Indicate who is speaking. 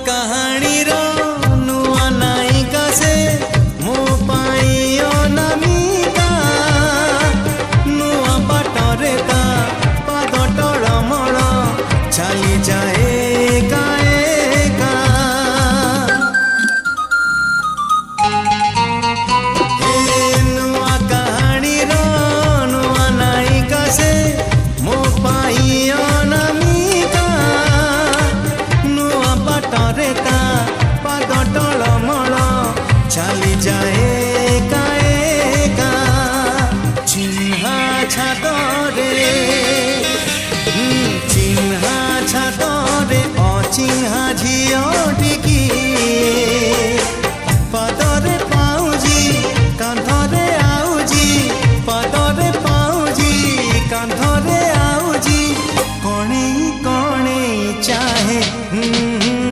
Speaker 1: କାହାଣୀର ନୂଆ ନାୟିକା ସେ ମୋ ପାଇଁ ଅନାମିକା। ନୂଆ ବାଟରେ ତା ପାଦ ଟଳମଳ ଚାଲିଯାଏ ଏକା ଏକା। ଏ ନୂଆ କାହାଣୀର ନୂଆ ନାୟିକା ସେ ମୋ ପାଇଁ ଅନାମିକା। ନୂଆ ବାଟରେ ତା ପାଦ ଟଳମଳ ଚାଲିଯାଏ ଏକା ଏକା। ଚିହ୍ନା ଛାତରେ ଚିହ୍ନା ଛାତରେ ଅଚିହ୍ନା ଝିଅଟିକି